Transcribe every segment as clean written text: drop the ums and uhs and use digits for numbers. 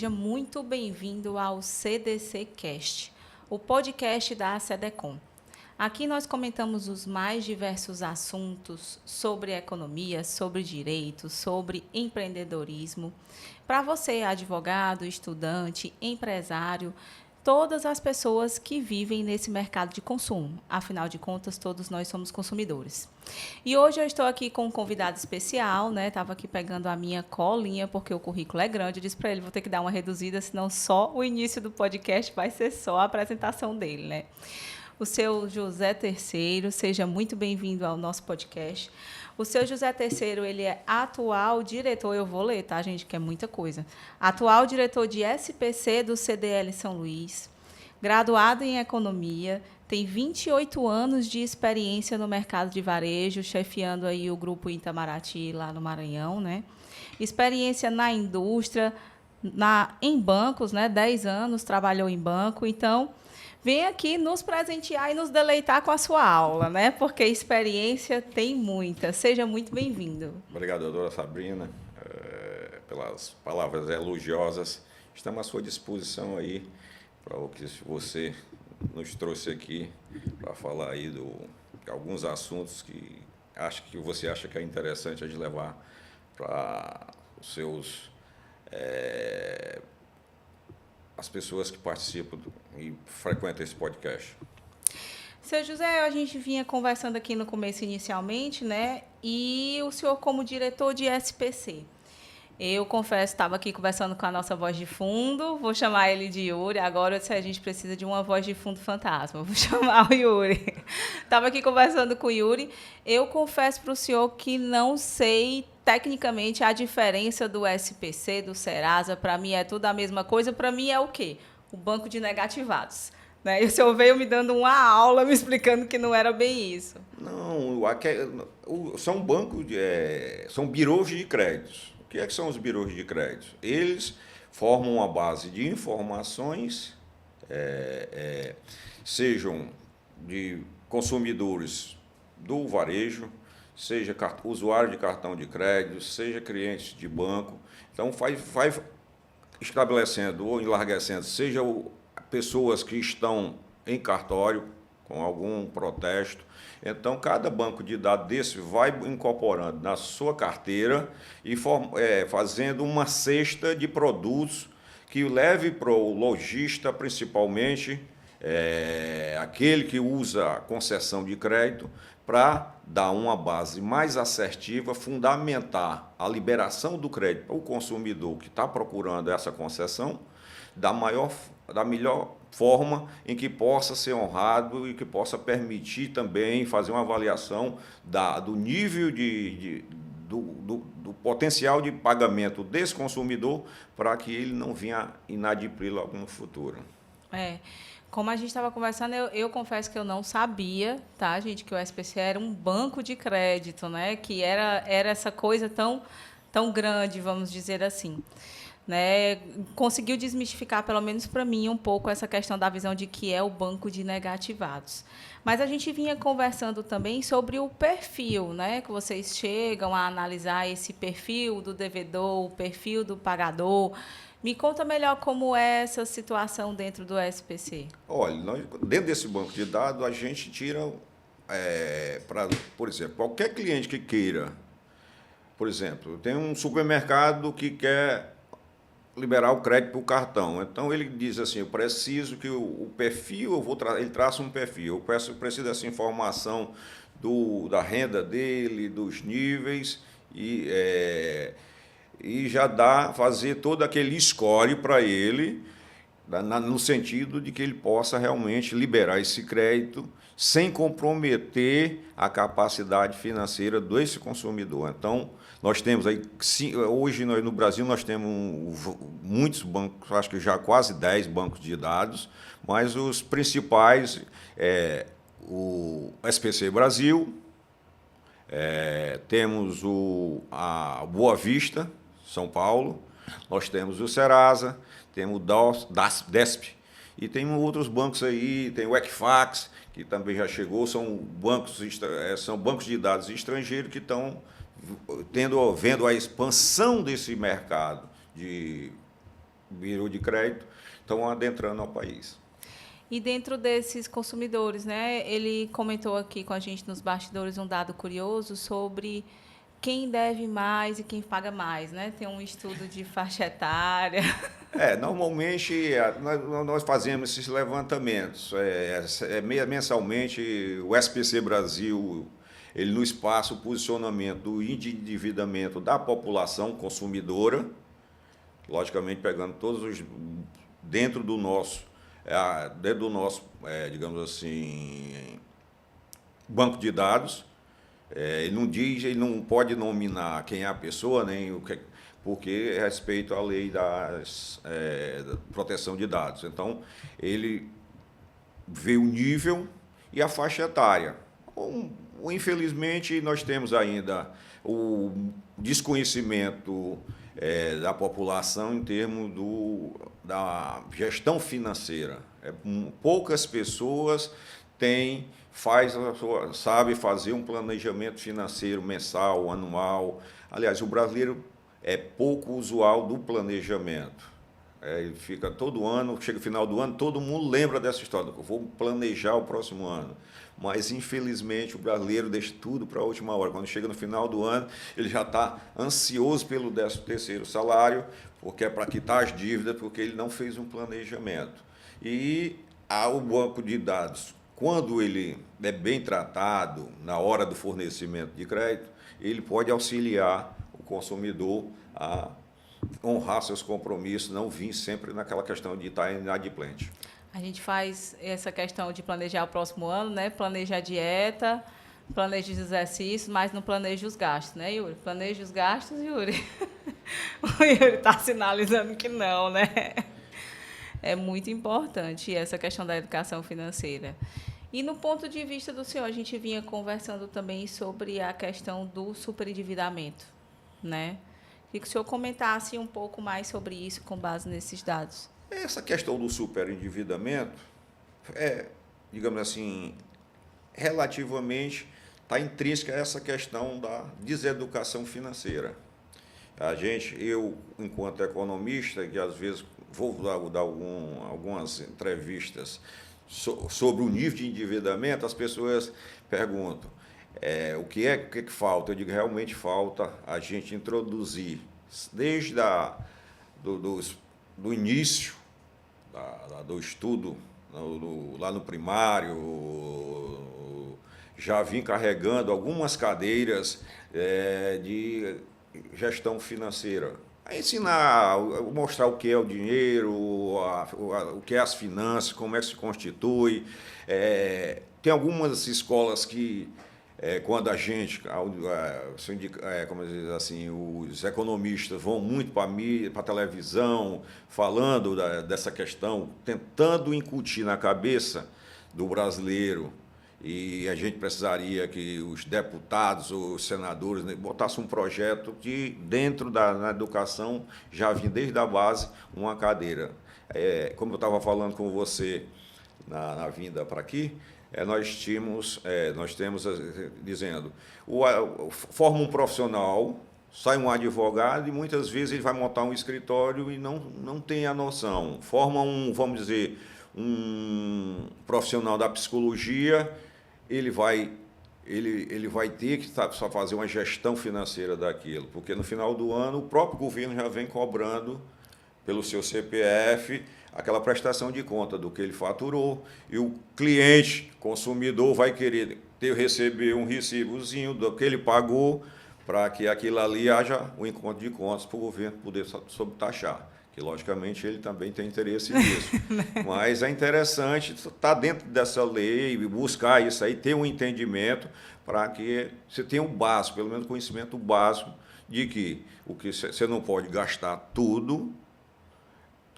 seja muito bem-vindo ao CDC Cast, o podcast da SEDECOM. Aqui nós comentamos os mais diversos assuntos sobre economia, sobre direito, sobre empreendedorismo. Para você, advogado, estudante, empresário, todas as pessoas que vivem nesse mercado de consumo. Afinal de contas, todos nós somos consumidores. E hoje eu estou aqui com um convidado especial, né? Estava aqui pegando a minha colinha, porque o currículo é grande. Eu disse para ele, vou ter que dar uma reduzida, senão só o início do podcast vai ser só a apresentação dele, né? O seu José Terceiro, seja muito bem-vindo ao nosso podcast. O seu José Terceiro, ele é atual diretor, eu vou ler, tá, gente, que é muita coisa. Atual diretor de SPC do CDL São Luís, graduado em economia, tem 28 anos de experiência no mercado de varejo, chefiando aí o grupo Itamaraty lá no Maranhão, né? Experiência na indústria, em bancos, né? 10 anos trabalhou em banco, então vem aqui nos presentear e nos deleitar com a sua aula, né? Porque experiência tem muita. Seja muito bem-vindo. Obrigado, doutora Sabrina, pelas palavras elogiosas. Estamos à sua disposição aí para o que você nos trouxe aqui para falar aí de alguns assuntos que você acha que é interessante a gente levar para os seus as pessoas que participam e frequentam esse podcast. Seu José, a gente vinha conversando aqui no começo inicialmente, né? E o senhor como diretor de SPC. Eu confesso, estava aqui conversando com a nossa voz de fundo, vou chamar ele de Yuri. Agora, se a gente precisa de uma voz de fundo fantasma, vou chamar o Yuri. Estava aqui conversando com o Yuri. Eu confesso para o senhor que não sei tecnicamente a diferença do SPC, do Serasa. Para mim é tudo a mesma coisa. Para mim é o quê? O banco de negativados. Né? E o senhor veio me dando uma aula, me explicando que não era bem isso. Não, são bancos, são birôs de créditos. O que são os birôs de crédito? Eles formam uma base de informações, sejam de consumidores do varejo, seja usuário de cartão de crédito, seja clientes de banco. Então, vai estabelecendo ou enlarguecendo, seja pessoas que estão em cartório com algum protesto. Então, cada banco de dados desse vai incorporando na sua carteira e fazendo uma cesta de produtos que leve para o lojista, principalmente, aquele que usa a concessão de crédito, para dar uma base mais assertiva, fundamentar a liberação do crédito para o consumidor que está procurando essa concessão, da melhor forma em que possa ser honrado e que possa permitir também fazer uma avaliação do nível do potencial de pagamento desse consumidor para que ele não venha inadimplir logo no futuro. Como a gente estava conversando, eu confesso que eu não sabia, tá, gente, que o SPC era um banco de crédito, né? Que era essa coisa tão grande, vamos dizer assim. Né? Conseguiu desmistificar, pelo menos para mim, um pouco essa questão da visão de que é o banco de negativados. Mas a gente vinha conversando também sobre o perfil, né? Que vocês chegam a analisar esse perfil do devedor, o perfil do pagador. Me conta melhor como é essa situação dentro do SPC. Olha, dentro desse banco de dados, a gente tira, por exemplo, qualquer cliente que queira, por exemplo, tem um supermercado que quer liberar o crédito para o cartão. Então, ele diz assim, eu preciso que o perfil, ele traça um perfil, eu preciso dessa informação da renda dele, dos níveis, e já fazer todo aquele score para ele, no sentido de que ele possa realmente liberar esse crédito sem comprometer a capacidade financeira desse consumidor. Então, nós temos aí, hoje no Brasil, nós temos muitos bancos, acho que já quase 10 bancos de dados, mas os principais o SPC Brasil, temos a Boa Vista, São Paulo, nós temos o Serasa, temos o DESP, e tem outros bancos aí, tem o Equifax, que também já chegou, são bancos de dados estrangeiros que estão vendo a expansão desse mercado virou de crédito, estão adentrando ao país. E dentro desses consumidores, né, ele comentou aqui com a gente nos bastidores um dado curioso sobre quem deve mais e quem paga mais, né? Tem um estudo de faixa etária. Normalmente nós fazemos esses levantamentos. Mensalmente, o SPC Brasil, ele nos passa o posicionamento do endividamento da população consumidora, logicamente pegando todos os dentro do nosso, digamos assim, banco de dados. Ele não pode nominar quem é a pessoa, nem o que, porque é respeito à lei da proteção de dados. Então, ele vê o nível e a faixa etária. Infelizmente, nós temos ainda o desconhecimento da população em termos da gestão financeira. Poucas pessoas sabe fazer um planejamento financeiro mensal, anual. Aliás, o brasileiro é pouco usual do planejamento. Ele fica todo ano, chega o final do ano, todo mundo lembra dessa história, eu vou planejar o próximo ano. Mas, infelizmente, o brasileiro deixa tudo para a última hora. Quando chega no final do ano, ele já está ansioso pelo 13º salário, porque é para quitar as dívidas, porque ele não fez um planejamento. E o banco de dados, quando ele é bem tratado na hora do fornecimento de crédito, ele pode auxiliar o consumidor a honrar seus compromissos, não vir sempre naquela questão de estar inadimplente. A gente faz essa questão de planejar o próximo ano, né? Planeja a dieta, planeja os exercícios, mas não planeja os gastos, né, Yuri? Planeja os gastos, Yuri. O Yuri está sinalizando que não, né? É muito importante essa questão da educação financeira. E no ponto de vista do senhor, a gente vinha conversando também sobre a questão do superendividamento, né? Queria que o senhor comentasse um pouco mais sobre isso com base nesses dados. Essa questão do superendividamento digamos assim, relativamente está intrínseca a essa questão da deseducação financeira. Eu, enquanto economista, que às vezes vou dar algumas entrevistas sobre o nível de endividamento, as pessoas perguntam o que falta. Eu digo, realmente falta a gente introduzir, desde do início do estudo, lá no primário, já vim carregando algumas cadeiras de gestão financeira. Ensinar, mostrar o que é o dinheiro, o que é as finanças, como é que se constitui. Tem algumas escolas que, quando a gente, como diz assim, os economistas vão muito para a televisão, falando dessa questão, tentando incutir na cabeça do brasileiro, e a gente precisaria que os deputados, os senadores, né, botassem um projeto de, dentro na educação, já vinha desde a base, uma cadeira. Como eu estava falando com você na vinda para aqui, nós temos dizendo, forma um profissional, sai um advogado e muitas vezes ele vai montar um escritório e não tem a noção. Forma vamos dizer, um profissional da psicologia, ele vai ter que só fazer uma gestão financeira daquilo, porque no final do ano o próprio governo já vem cobrando pelo seu CPF aquela prestação de conta do que ele faturou, e o cliente, consumidor, vai querer receber um recibozinho do que ele pagou, para que aquilo ali haja um encontro de contas para o governo poder subtaxar, que logicamente ele também tem interesse nisso. Mas é interessante estar dentro dessa lei e buscar isso aí, ter um entendimento para que você tenha um básico, pelo menos conhecimento básico, de que você não pode gastar tudo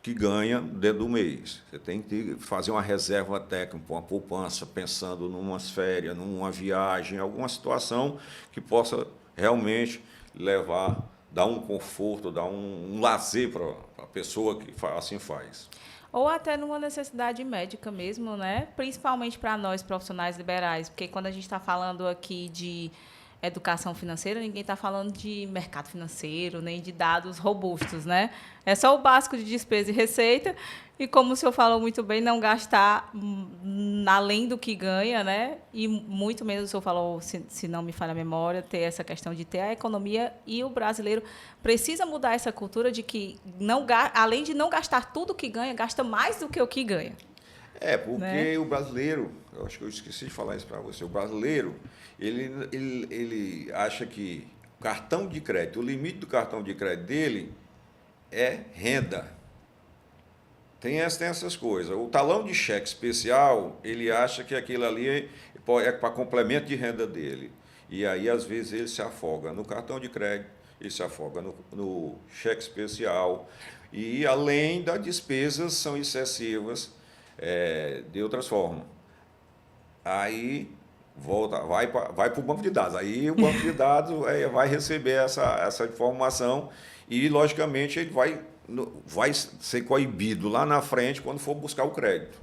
que ganha dentro do mês. Você tem que fazer uma reserva técnica, uma poupança, pensando numas férias, numa viagem, alguma situação que possa realmente dar um conforto, dar um lazer para a pessoa que assim faz. Ou até numa necessidade médica mesmo, né? Principalmente para nós, profissionais liberais, porque quando a gente está falando aqui de educação financeira, ninguém está falando de mercado financeiro, nem de dados robustos, né? É só o básico de despesa e receita, e como o senhor falou muito bem, não gastar além do que ganha, né? E muito menos, o senhor falou, se não me falha a memória, ter essa questão de ter a economia, e o brasileiro precisa mudar essa cultura de que, além de não gastar tudo que ganha, gasta mais do que o que ganha. Porque Né? o brasileiro, eu acho que eu esqueci de falar isso para você, o brasileiro, ele acha que o cartão de crédito, o limite do cartão de crédito dele é renda. Tem essas coisas. O talão de cheque especial, ele acha que aquilo ali é para complemento de renda dele. E aí, às vezes, ele se afoga no cartão de crédito, ele se afoga no cheque especial. E, além das despesas, são excessivas de outras formas. Aí vai para o banco de dados. Aí o banco de dados vai receber essa informação e, logicamente, ele vai ser coibido lá na frente quando for buscar o crédito.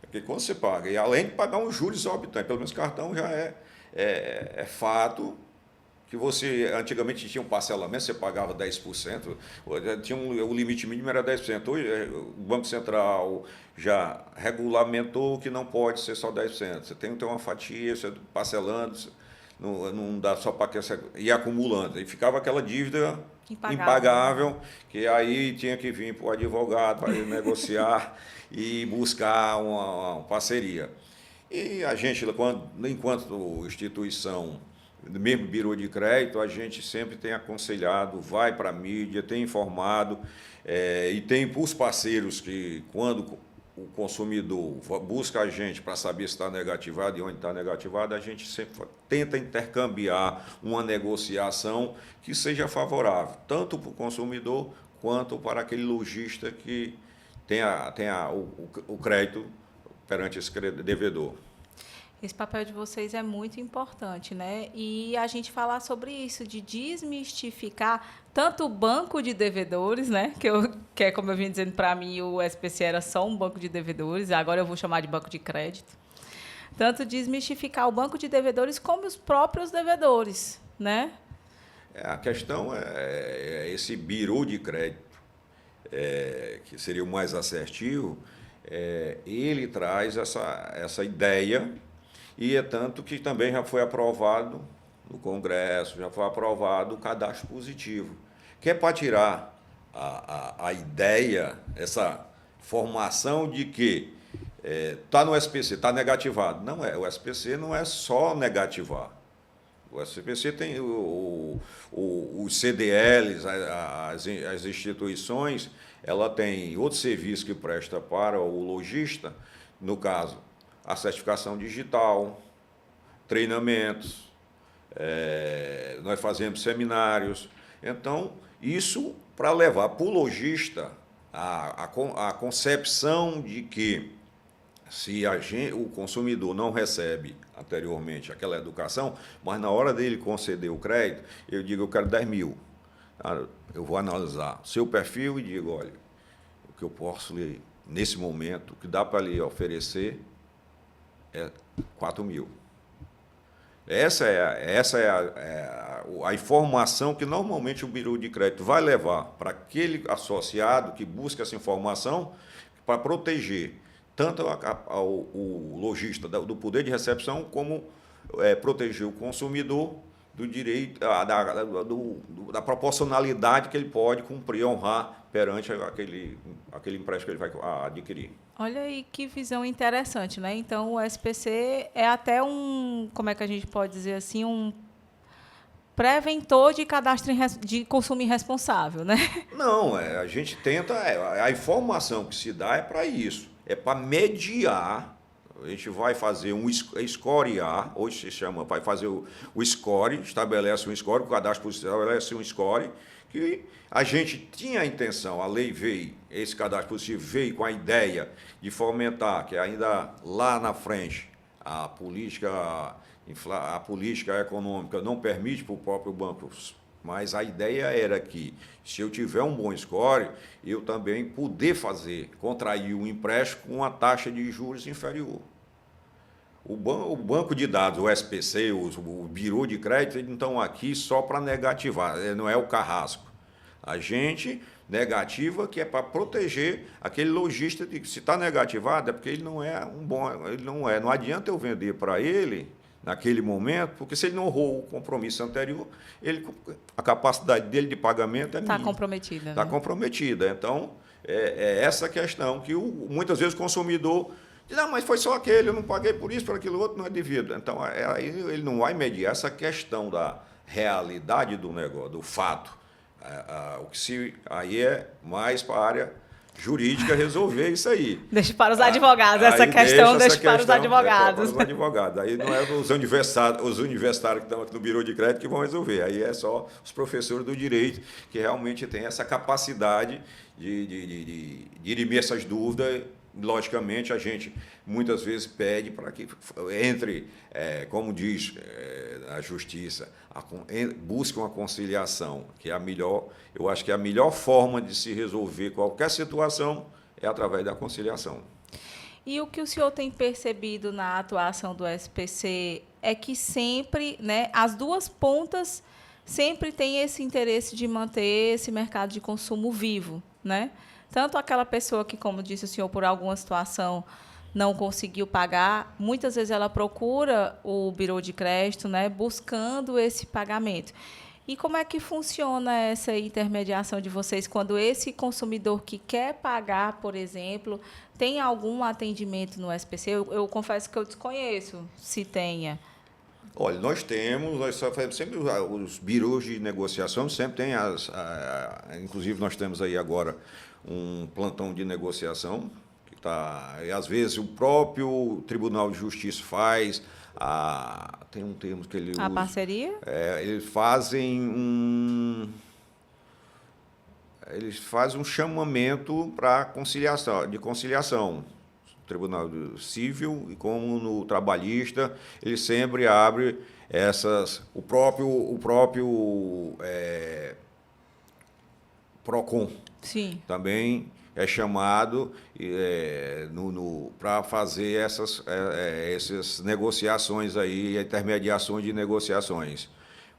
Porque quando você paga, e além de pagar um juros exorbitante, pelo menos cartão já é fato que você, antigamente tinha um parcelamento, você pagava 10%, o limite mínimo era 10%. Hoje o Banco Central já regulamentou que não pode ser só 10%. Você tem que ter uma fatia, você parcelando, não dá só para ir acumulando. E ficava aquela dívida impagável, que aí tinha que vir para o advogado para negociar e buscar uma parceria. E a gente, enquanto instituição, mesmo Bureau de Crédito, a gente sempre tem aconselhado, vai para a mídia, tem informado, e tem para os parceiros que, quando o consumidor busca a gente para saber se está negativado e onde está negativado, a gente sempre tenta intercambiar uma negociação que seja favorável, tanto para o consumidor quanto para aquele lojista que tenha o crédito perante esse devedor. Esse papel de vocês é muito importante, né? E a gente falar sobre isso, de desmistificar tanto o banco de devedores, né? Que é como eu vim dizendo, para mim, o SPC era só um banco de devedores, agora eu vou chamar de banco de crédito. Tanto desmistificar o banco de devedores como os próprios devedores, né? A questão é esse Bureau de Crédito, que seria o mais assertivo, ele traz essa ideia. E é tanto que também já foi aprovado no Congresso, já foi aprovado o cadastro positivo, que é para tirar a ideia, essa formação de que está no SPC, está negativado. Não é, o SPC não é só negativar. O SPC tem os CDLs, as instituições, ela tem outro serviço que presta para o lojista, no caso, a certificação digital, treinamentos, nós fazemos seminários. Então, isso para levar para o lojista a concepção de que se o consumidor não recebe anteriormente aquela educação, mas na hora dele conceder o crédito, eu digo, eu quero 10 mil. Eu vou analisar seu perfil e digo, olha, o que eu posso lhe, nesse momento, o que dá para lhe oferecer é 4 mil. Essa é a informação que normalmente o Bureau de Crédito vai levar para aquele associado que busca essa informação para proteger tanto o lojista do poder de recepção, como proteger o consumidor do direito, da proporcionalidade que ele pode cumprir, honrar perante aquele empréstimo que ele vai adquirir. Olha aí que visão interessante, né? Então, o SPC é até como é que a gente pode dizer assim, um preventor de cadastro de consumo irresponsável, né? Não, a gente tenta, a informação que se dá é para isso, é para mediar. A gente vai fazer scorear, hoje se chama, vai fazer o score, estabelece um score, o cadastro positivo estabelece um score, que a gente tinha a intenção, a lei veio, esse cadastro positivo veio com a ideia de fomentar, que ainda lá na frente a política econômica não permite para o próprio banco, mas a ideia era que, se eu tiver um bom score, eu também poder contrair um empréstimo com uma taxa de juros inferior. o banco de dados, o SPC, o Bureau de Crédito, eles não estão aqui só para negativar, não é o carrasco. A gente negativa que é para proteger aquele lojista de que se está negativado é porque ele não é um bom, ele não é, não adianta eu vender para ele naquele momento, porque se ele não honrou o compromisso anterior, a capacidade dele de pagamento é mínima. Está comprometida. Está né? comprometida. Então, é essa questão que muitas vezes o consumidor diz, não, mas foi só aquele, eu não paguei por isso, por aquilo outro, não é devido. Então, aí ele não vai medir essa questão da realidade do negócio, do fato. Aí é mais para a área jurídica resolver isso aí. Deixa para os advogados, essa questão deixa para os advogados. Para os advogados. Aí não é os universitários que estão aqui no Bureau de Crédito que vão resolver. Aí é só os professores do direito que realmente têm essa capacidade de dirimir essas dúvidas. Logicamente, a gente muitas vezes pede para que entre, como diz a Justiça, busque uma conciliação, que é a melhor, eu acho que a melhor forma de se resolver qualquer situação é através da conciliação. E o que o senhor tem percebido na atuação do SPC é que sempre, né, as duas pontas sempre têm esse interesse de manter esse mercado de consumo vivo, né? Tanto aquela pessoa que, como disse o senhor, por alguma situação não conseguiu pagar, muitas vezes ela procura o Bureau de Crédito, né, buscando esse pagamento. E como é que funciona essa intermediação de vocês quando esse consumidor que quer pagar, por exemplo, tem algum atendimento no SPC? Eu confesso que eu desconheço se tenha. Olha, nós só fazemos sempre os birôs de negociação, sempre tem inclusive nós temos aí agora um plantão de negociação, que tá, e às vezes o próprio Tribunal de Justiça faz, tem um termo que ele usa. A parceria? Eles fazem um chamamento para conciliação. Tribunal Civil e como no trabalhista, ele sempre abre o próprio PROCON. Sim. Também é chamado para fazer essas negociações aí, intermediações de negociações,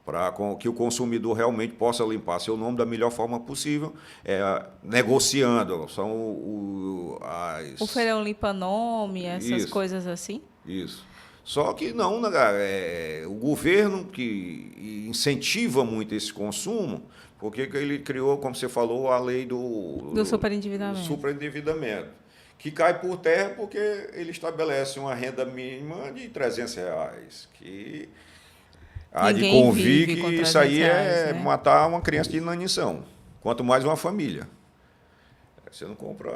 para que o consumidor realmente possa limpar seu nome da melhor forma possível, negociando. São o feirão limpa-nome, essas coisas assim? Isso. Só que não, o governo que incentiva muito esse consumo, porque ele criou, como você falou, a lei do superendividamento, que cai por terra porque ele estabelece uma renda mínima de R$300, que há de convir que isso aí é matar uma criança de inanição, quanto mais uma família. Você não compra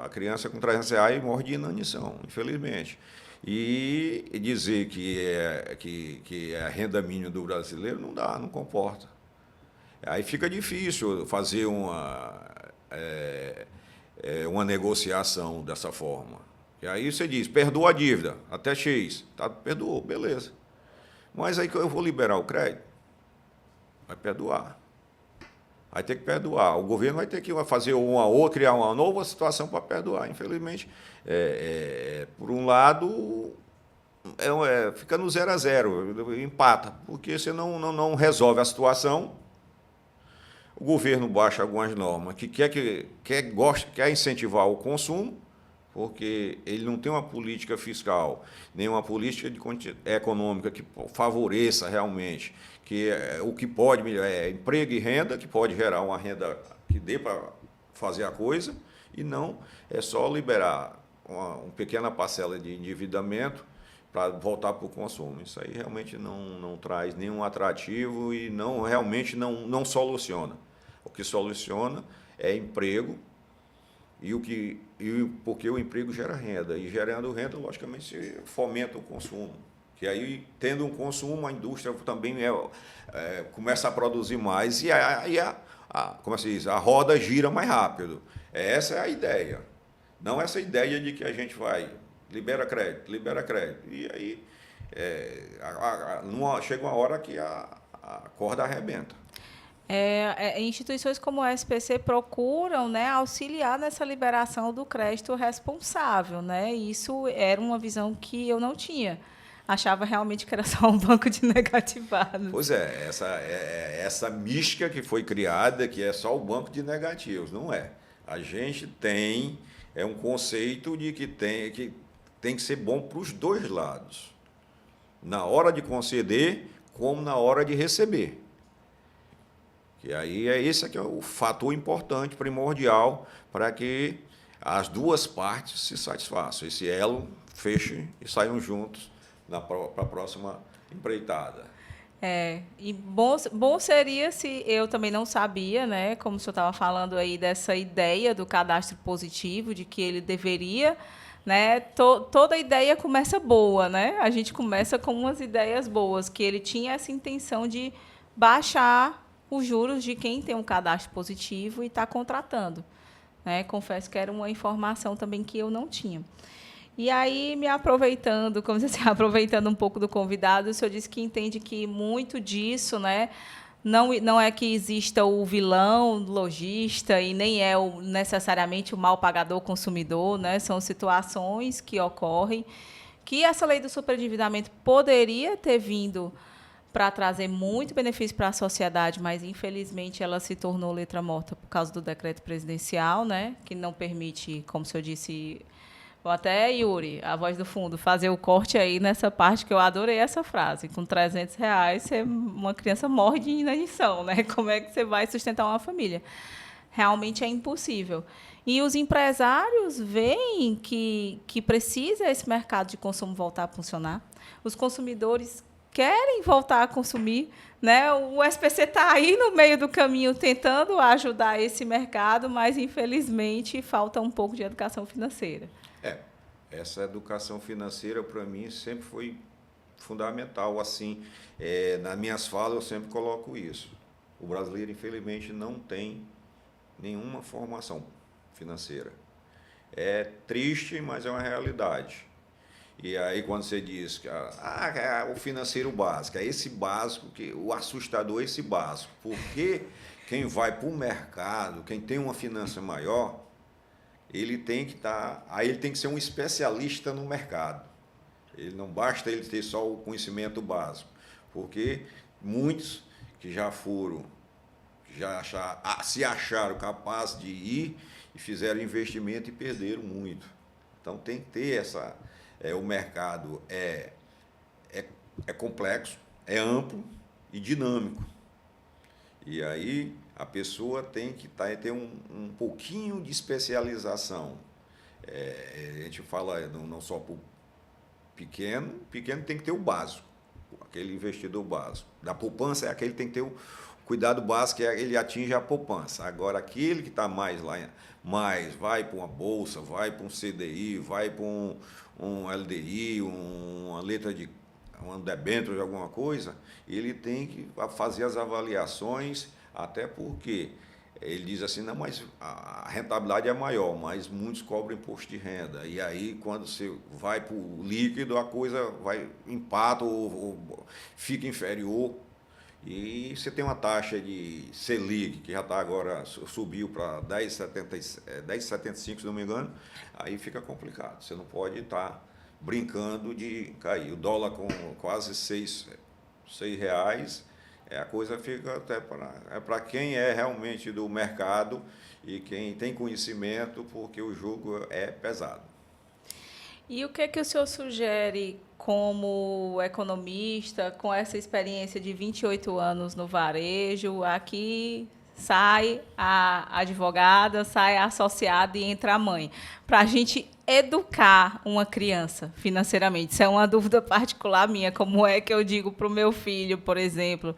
a criança com R$300 e morre de inanição, infelizmente. E dizer que é a renda mínima do brasileiro não dá, não comporta. Aí fica difícil fazer uma negociação dessa forma. E aí você diz, perdoa a dívida, até X. Tá, perdoou, beleza. Mas aí que eu vou liberar o crédito, vai perdoar. Vai ter que perdoar. O governo vai ter que fazer criar uma nova situação para perdoar. Infelizmente, por um lado, fica no 0 a 0, empata, porque você não resolve a situação. O governo baixa algumas normas que quer incentivar o consumo, porque ele não tem uma política fiscal, nem uma política econômica que favoreça realmente o que pode emprego e renda, que pode gerar uma renda que dê para fazer a coisa, e não é só liberar uma pequena parcela de endividamento para voltar para o consumo. Isso aí realmente não traz nenhum atrativo e realmente não soluciona. O que soluciona é emprego, porque o emprego gera renda, e gerando renda, logicamente, se fomenta o consumo. Que aí, tendo um consumo, a indústria também começa a produzir mais, e aí como se diz, a roda gira mais rápido. Essa é a ideia. Não essa ideia de que a gente vai, libera crédito. E aí chega uma hora que a corda arrebenta. Instituições como o SPC procuram, né, auxiliar nessa liberação do crédito responsável, né? Isso era uma visão que eu não tinha. Achava realmente que era só um banco de negativados. Pois é, essa mística que foi criada, que é só o banco de negativos, não é. A gente tem um conceito de que tem que ser bom para os dois lados, na hora de conceder como na hora de receber. E aí esse que é o fator importante, primordial, para que as duas partes se satisfaçam, esse elo feche e saiam juntos para a próxima empreitada. E bom seria se eu também não sabia, né, como o senhor estava falando aí dessa ideia do cadastro positivo, de que ele deveria, né, toda ideia começa boa, né? A gente começa com umas ideias boas, que ele tinha essa intenção de baixar os juros de quem tem um cadastro positivo e está contratando, né? Confesso que era uma informação também que eu não tinha. E aí, me aproveitando, como se aproveitando um pouco do convidado, o senhor disse que entende que muito disso, né, não é que exista o vilão lojista e nem é necessariamente o mal pagador consumidor, né? São situações que ocorrem, que essa lei do superendividamento poderia ter vindo para trazer muito benefício para a sociedade, mas, infelizmente, ela se tornou letra morta por causa do decreto presidencial, né, que não permite, como o senhor disse. Vou até, Yuri, a voz do fundo, fazer o corte aí nessa parte, que eu adorei essa frase. Com R$ 300, uma criança morre de inanição, né? Como é que você vai sustentar uma família? Realmente é impossível. E os empresários veem que precisa esse mercado de consumo voltar a funcionar. Os consumidores querem voltar a consumir, né? O SPC está aí no meio do caminho tentando ajudar esse mercado, mas, infelizmente, falta um pouco de educação financeira. Essa educação financeira, para mim, sempre foi fundamental. Assim, nas minhas falas, eu sempre coloco isso. O brasileiro, infelizmente, não tem nenhuma formação financeira. É triste, mas é uma realidade. E aí, quando você diz que o financeiro básico, é esse básico, o assustador é esse básico. Porque quem vai para o mercado, quem tem uma finança maior, ele tem que ele tem que ser um especialista no mercado. Ele não basta ele ter só o conhecimento básico, porque muitos que já se acharam capazes de ir e fizeram investimento e perderam muito. Então tem que ter o mercado é complexo, é amplo e dinâmico. E aí a pessoa tem que ter um pouquinho de especialização. A gente fala não só para o pequeno tem que ter o básico, aquele investidor básico. Da poupança é aquele que tem que ter o cuidado básico, que ele atinge a poupança. Agora, aquele que está mais vai para uma bolsa, vai para um CDI, vai para um LDI, uma letra de um debênture de alguma coisa, ele tem que fazer as avaliações, até porque ele diz assim, não, mas a rentabilidade é maior, mas muitos cobram imposto de renda. E aí, quando você vai para o líquido, a coisa empata ou fica inferior. E você tem uma taxa de Selic, que já está agora, subiu para 10,75, se não me engano, aí fica complicado. Você não pode estar brincando de cair. O dólar com quase R$ 6, a coisa fica até para quem é realmente do mercado e quem tem conhecimento, porque o jogo é pesado. E o que o senhor sugere como economista, com essa experiência de 28 anos no varejo? Aqui sai a advogada, sai a associada e entra a mãe, para a gente educar uma criança financeiramente. Isso é uma dúvida particular minha. Como é que eu digo para o meu filho, por exemplo,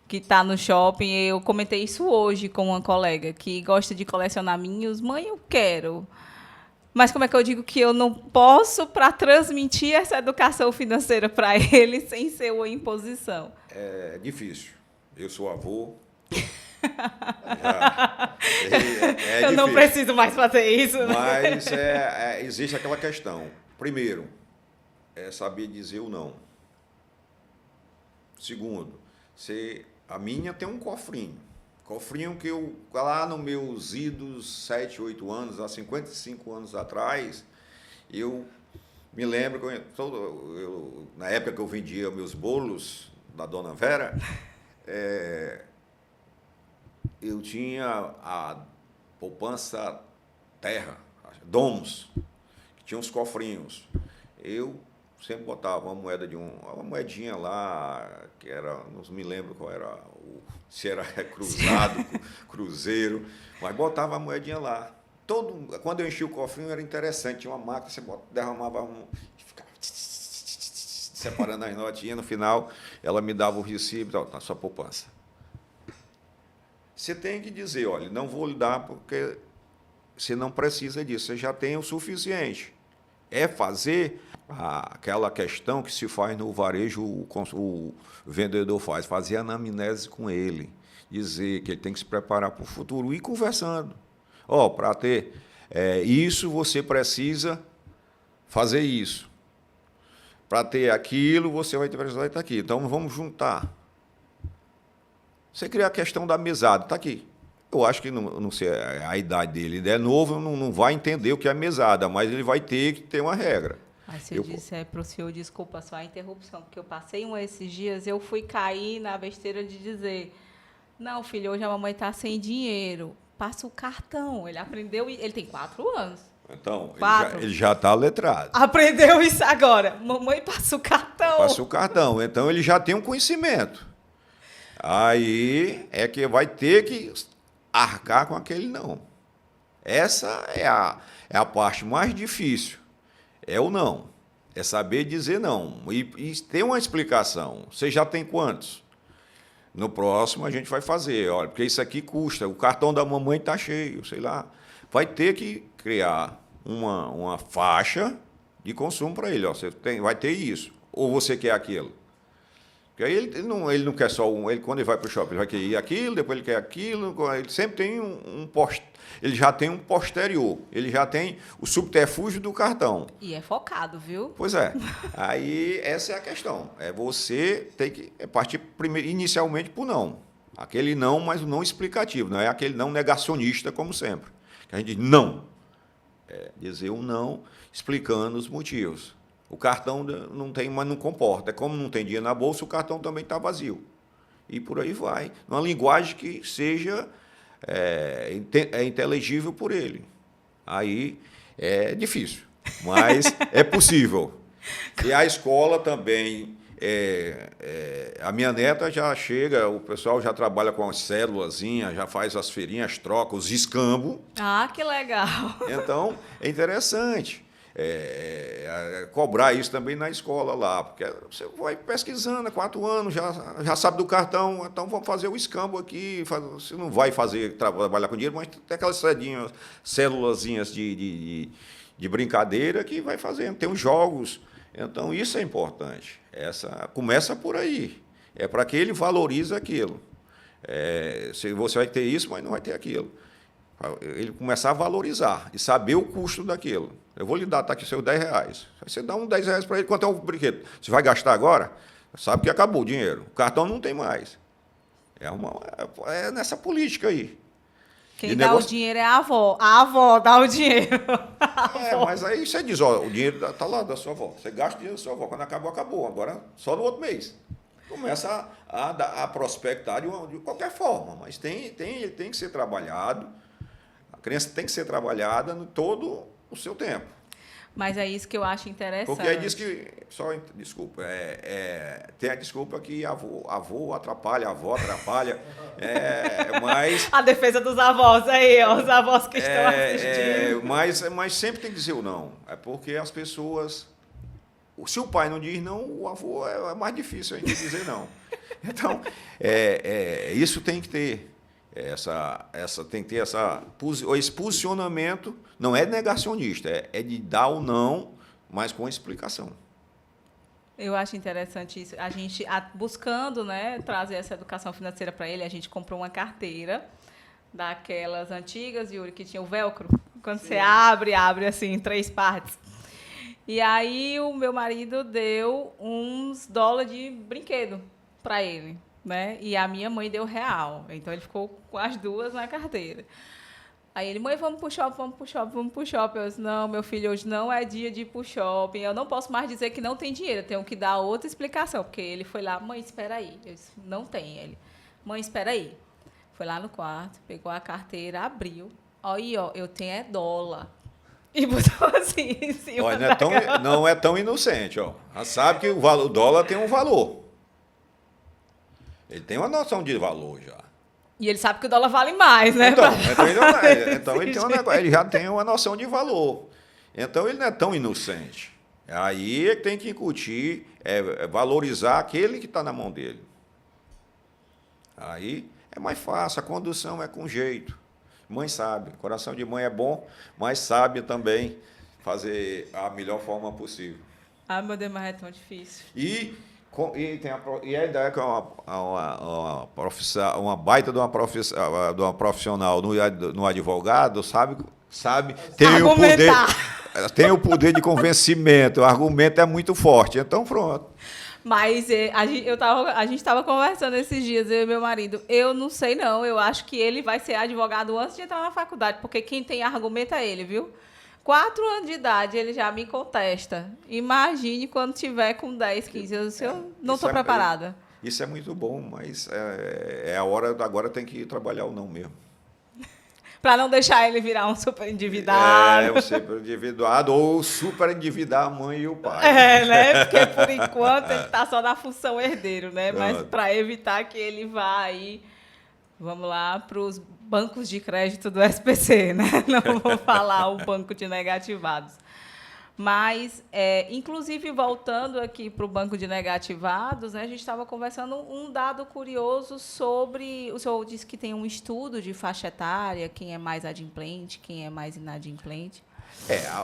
que está no shopping? Eu comentei isso hoje com uma colega que gosta de colecionar minhos. Mãe, eu quero. Mas como é que eu digo que eu não posso para transmitir essa educação financeira para ele sem ser uma imposição? É difícil. Eu sou avô. Eu não preciso mais fazer isso. Mas existe aquela questão. Primeiro, é saber dizer o não. Segundo, a minha tem um cofrinho. Cofrinho que eu, lá nos meus idos 7, 8 anos, há 55 anos atrás, eu me lembro, na época que eu vendia meus bolos da Dona Vera, eu tinha a poupança terra, domos, que tinha uns cofrinhos. Eu sempre botava uma moedinha lá, que era, não me lembro qual era, se era cruzado, cruzeiro, mas botava a moedinha lá. Quando eu enchia o cofrinho era interessante, tinha uma máquina, você derramava e ficava separando as notinhas, no final ela me dava o recibo, na sua poupança. Você tem que dizer, olha, não vou lhe dar porque você não precisa disso, você já tem o suficiente. É fazer aquela questão que se faz no varejo, o vendedor faz, fazer anamnese com ele, dizer que ele tem que se preparar para o futuro, ir conversando. Para ter isso, você precisa fazer isso. Para ter aquilo, você vai precisar estar aqui. Então, vamos juntar. Você cria a questão da mesada, está aqui. Eu acho que, não sei a idade dele, ele é novo, não vai entender o que é mesada, mas ele vai ter que ter uma regra. Mas se eu disser para o senhor, desculpa só a interrupção, porque eu passei esses dias, eu fui cair na besteira de dizer, não, filho, hoje a mamãe está sem dinheiro, passa o cartão. Ele aprendeu, ele tem 4 anos. Então, ele já está letrado. Aprendeu isso agora. Mamãe passa o cartão. Passa o cartão, então ele já tem um conhecimento. Aí é que vai ter que arcar com aquele não. Essa é a parte mais difícil. É o não. É saber dizer não. E ter uma explicação. Você já tem quantos? No próximo a gente vai fazer. Olha, porque isso aqui custa. O cartão da mamãe está cheio, sei lá. Vai ter que criar uma faixa de consumo para ele. Ó, vai ter isso. Ou você quer aquilo? Porque aí ele não quer só quando ele vai para o shopping, ele vai querer aquilo, depois ele quer aquilo, ele sempre tem ele já tem um posterior, ele já tem o subterfúgio do cartão. E é focado, viu? Pois é. Aí essa é a questão. Você tem que partir inicialmente para o não. Aquele não, mas o não explicativo, não é aquele não negacionista, como sempre. Que a gente diz não. Dizer o não explicando os motivos. O cartão não tem, mas não comporta. Como não tem dinheiro na bolsa, o cartão também está vazio. E por aí vai. Uma linguagem que seja inteligível por ele. Aí é difícil, mas é possível. E a escola também. A minha neta já chega, o pessoal já trabalha com as célulazinhas, já faz as feirinhas, troca os escambos. Ah, que legal! Então, é interessante. Cobrar isso também na escola lá, porque você vai pesquisando há 4 anos, já sabe do cartão, então vamos fazer o escambo aqui, você não vai trabalhar com dinheiro, mas tem aquelas célulazinhas de brincadeira que vai fazendo, tem os jogos, então isso é importante, começa por aí, é para que ele valorize aquilo, você vai ter isso, mas não vai ter aquilo. Ele começar a valorizar e saber o custo daquilo. Eu vou lhe dar, está aqui seus R$10. Você dá uns R$10 para ele, quanto é o brinquedo? Você vai gastar agora? Sabe que acabou o dinheiro. O cartão não tem mais. É nessa política aí. Quem dá o dinheiro é a avó. A avó dá o dinheiro. Mas aí você diz, o dinheiro está lá da sua avó. Você gasta o dinheiro da sua avó. Quando acabou, acabou. Agora, só no outro mês. Começa a prospectar de qualquer forma. Mas ele tem que ser trabalhado. A criança tem que ser trabalhada no todo o seu tempo. Mas é isso que eu acho interessante. Porque aí diz que... Desculpa. Tem a desculpa que avô atrapalha, a avó atrapalha. Mas... A defesa dos avós aí, os avós que estão assistindo. Mas sempre tem que dizer o não. É porque as pessoas... Se o pai não diz não, o avô é mais difícil ainda dizer não. Então, isso tem que ter... tem que ter esse posicionamento, não é negacionista, é de dar o não, mas com explicação. Eu acho interessante isso. A gente, buscando, né, trazer essa educação financeira para ele, a gente comprou uma carteira daquelas antigas, Yuri, que tinha o velcro. Quando Sim. Você abre assim, em 3 partes. E aí o meu marido deu uns $, de brinquedo para ele. né? E a minha mãe deu real. Então, ele ficou com as duas na carteira. Aí ele, mãe, vamos pro shopping, vamos pro shopping, vamos pro shopping. Eu disse, não, meu filho, hoje não é dia de ir pro shopping. Eu não posso mais dizer que não tem dinheiro. Eu tenho que dar outra explicação. Porque ele foi lá, mãe, espera aí. Eu disse, não tem. Ele, mãe, espera aí. Foi lá no quarto, pegou a carteira, abriu. Aí, ó, eu tenho é dólar. E botou assim em cima. Olha, não é tão inocente, ó. Já sabe que o dólar tem um valor. Ele tem uma noção de valor já. E ele sabe que o dólar vale mais, né? Então ele já tem uma noção de valor. Então ele não é tão inocente. Aí ele tem que incutir, valorizar aquele que está na mão dele. Aí é mais fácil, a condução é com jeito. Mãe sabe, coração de mãe é bom, mas sabe também fazer a melhor forma possível. Ah, meu Deus, mas é tão difícil. E a ideia que é uma baita de uma profissional no advogado, sabe tem o poder de convencimento, o argumento é muito forte. Então, pronto. Mas a gente estava conversando esses dias, eu e meu marido. Eu não sei, não. Eu acho que ele vai ser advogado antes de entrar na faculdade, porque quem tem argumento é ele, viu? 4 anos de idade, ele já me contesta. Imagine quando tiver com 10, 15 anos. Eu não estou preparada. Isso é muito bom, mas é a hora agora tem que trabalhar ou não mesmo. Para não deixar ele virar um super endividado. Um super endividado ou super endividar a mãe e o pai. Né? Porque por enquanto ele está só na função herdeiro, né? Mas para evitar que ele vá aí, vamos lá, para os bancos de crédito do SPC, né? Não vou falar o banco de negativados. Mas, inclusive, voltando aqui para o banco de negativados, né, a gente estava conversando um dado curioso sobre... O senhor disse que tem um estudo de faixa etária, quem é mais adimplente, quem é mais inadimplente.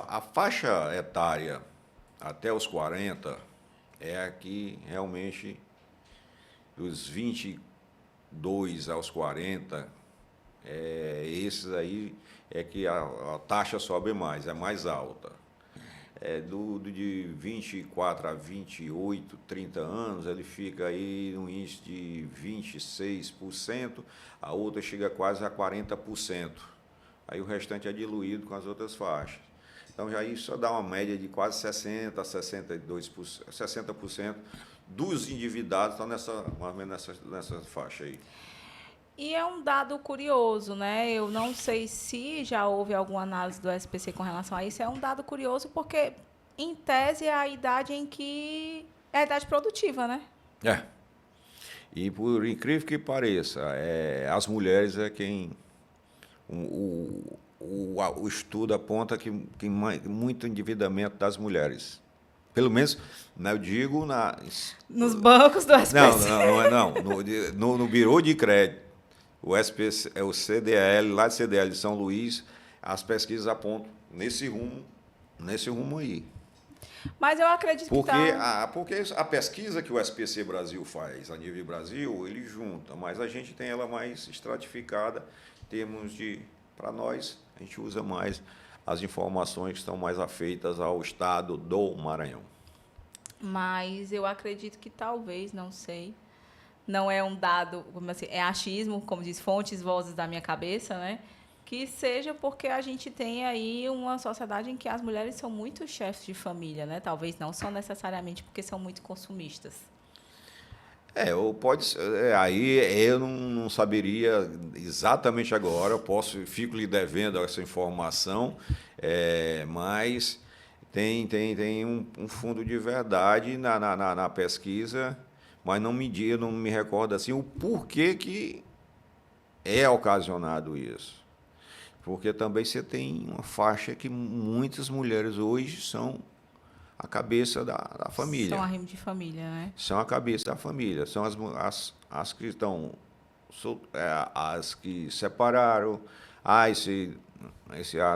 A faixa etária até os 40 é aqui, realmente, dos 22 aos 40, esses aí é que a taxa sobe mais, é mais alta. De 24 a 28, 30 anos, ele fica aí no índice de 26%, a outra chega quase a 40%. Aí o restante é diluído com as outras faixas. Então, já isso dá uma média de quase 60% a 62%, 60% dos endividados estão mais ou menos nessa faixa aí. E é um dado curioso, né? Eu não sei se já houve alguma análise do SPC com relação a isso. É um dado curioso porque, em tese, é a idade em que... É a idade produtiva, né? E, por incrível que pareça, as mulheres é quem... O estudo aponta que muito endividamento das mulheres. Pelo menos, eu digo... Nos bancos do SPC. Não. No Bureau de Crédito. O SPC, o CDL, lá de CDL de São Luís, as pesquisas apontam nesse rumo aí. Mas eu acredito porque a pesquisa que o SPC Brasil faz a nível Brasil, ele junta, mas a gente tem ela mais estratificada em termos de, para nós, a gente usa mais as informações que estão mais afeitas ao estado do Maranhão. Mas eu acredito que talvez, não sei, não é um dado, como assim, é achismo, como diz, fontes, vozes da minha cabeça, né? Que seja porque a gente tem aí uma sociedade em que as mulheres são muito chefes de família, né? Talvez não são necessariamente porque são muito consumistas. Ou pode ser, aí eu não saberia exatamente agora, fico lhe devendo essa informação, mas tem um fundo de verdade na pesquisa, mas não me recordo assim o porquê que é ocasionado isso. Porque também você tem uma faixa que muitas mulheres hoje são a cabeça da família. São arrimo de família, né? São a cabeça da família. São as que estão... as que separaram.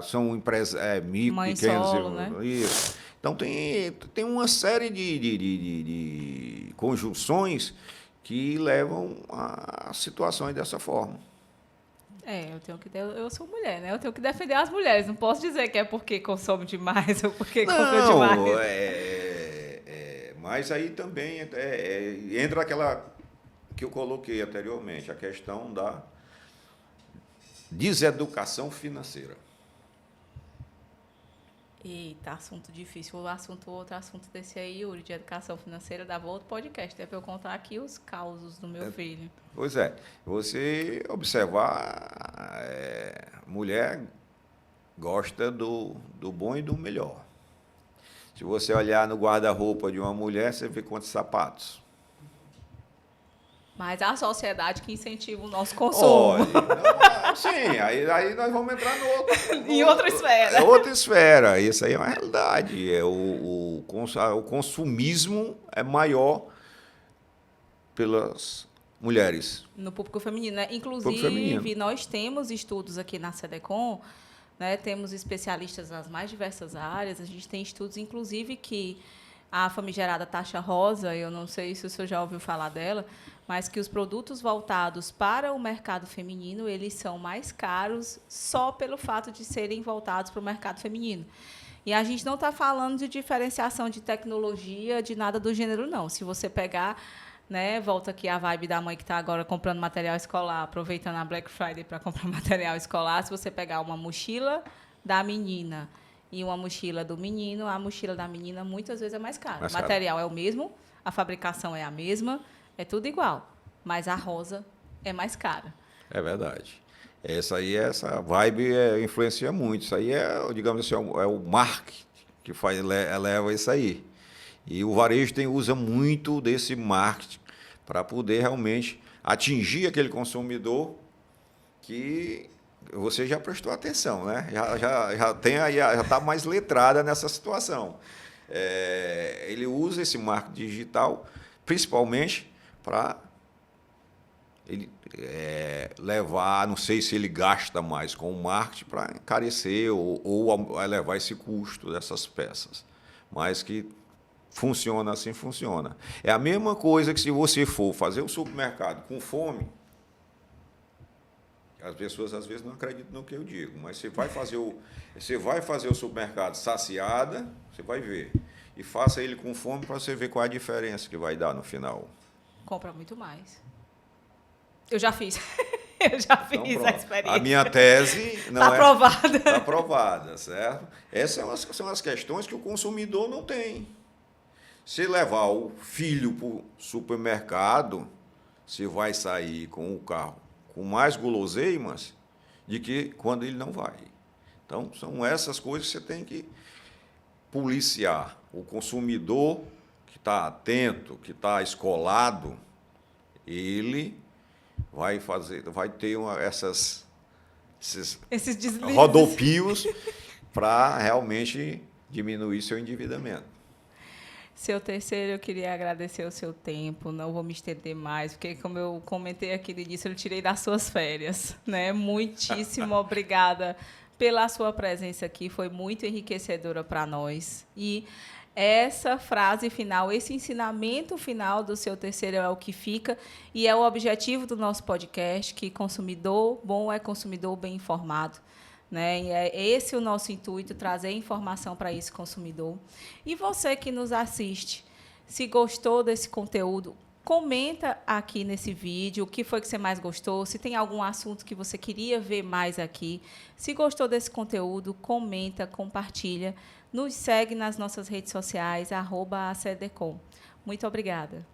São empresas micro, mãe pequenos. Solo, né? Isso. Então, tem uma série de conjunções que levam a situações dessa forma. Eu sou mulher, né? Eu tenho que defender as mulheres. Não posso dizer que é porque consome demais ou porque compra demais. Mas aí também entra que eu coloquei anteriormente, a questão da deseducação financeira. Eita, assunto difícil. Outro assunto desse aí, Yuri, de educação financeira, dava outro podcast. É para eu contar aqui os causos do meu filho. Pois é, você observar, mulher gosta do bom e do melhor. Se você olhar no guarda-roupa de uma mulher, você vê quantos sapatos. Mas a sociedade que incentiva o nosso consumo. Olha, sim, aí nós vamos entrar Em outra esfera. É outra esfera. Isso aí é uma realidade. O consumismo é maior pelas mulheres. No público feminino, né? Público Inclusive, feminino. nós temos estudos aqui na SEDECOM, né? Temos especialistas nas mais diversas áreas. A gente tem estudos, inclusive, que a famigerada taxa rosa, eu não sei se o senhor já ouviu falar dela, mas que os produtos voltados para o mercado feminino, eles são mais caros só pelo fato de serem voltados para o mercado feminino. E a gente não está falando de diferenciação de tecnologia, de nada do gênero, não. Se você pegar, né, volta aqui a vibe da mãe que está agora comprando material escolar, aproveitando a Black Friday para comprar material escolar, se você pegar uma mochila da menina e uma mochila do menino, a mochila da menina muitas vezes é mais cara. O material é o mesmo, a fabricação é a mesma, é tudo igual, mas a rosa é mais cara. É verdade. Essa vibe influencia muito. Isso aí digamos assim, é o marketing que eleva isso aí. E o varejo usa muito desse marketing para poder realmente atingir aquele consumidor que você já prestou atenção, né? Já está mais letrada nessa situação. Ele usa esse marketing digital principalmente para ele levar, não sei se ele gasta mais com o marketing para encarecer ou elevar esse custo dessas peças, mas que funciona assim, funciona. É a mesma coisa que se você for fazer o supermercado com fome, as pessoas às vezes não acreditam no que eu digo, mas você vai fazer o supermercado saciada, você vai ver. E faça ele com fome para você ver qual é a diferença que vai dar no final. Compra muito mais. Eu já fiz. Eu já fiz Então, a experiência. A minha tese não tá aprovada. Está aprovada, certo? Essas são as questões que o consumidor não tem. Se levar o filho para o supermercado, você vai sair com o carro com mais guloseimas de que quando ele não vai. Então, são essas coisas que você tem que policiar. O consumidor que está atento, que está escolado, ele vai ter esses deslizes, rodopios para realmente diminuir seu endividamento. Seu Terceiro, eu queria agradecer o seu tempo, não vou me estender mais, porque, como eu comentei aqui no início, eu tirei das suas férias, né? Muitíssimo obrigada pela sua presença aqui, foi muito enriquecedora para nós. E essa frase final, esse ensinamento final do seu Terceiro é o que fica e é o objetivo do nosso podcast, que consumidor bom é consumidor bem informado. Né? E é esse o nosso intuito, trazer informação para esse consumidor. E você que nos assiste, se gostou desse conteúdo, comenta aqui nesse vídeo o que foi que você mais gostou, se tem algum assunto que você queria ver mais aqui. Se gostou desse conteúdo, comenta, compartilha, nos segue nas nossas redes sociais, @acedecom. Muito obrigada.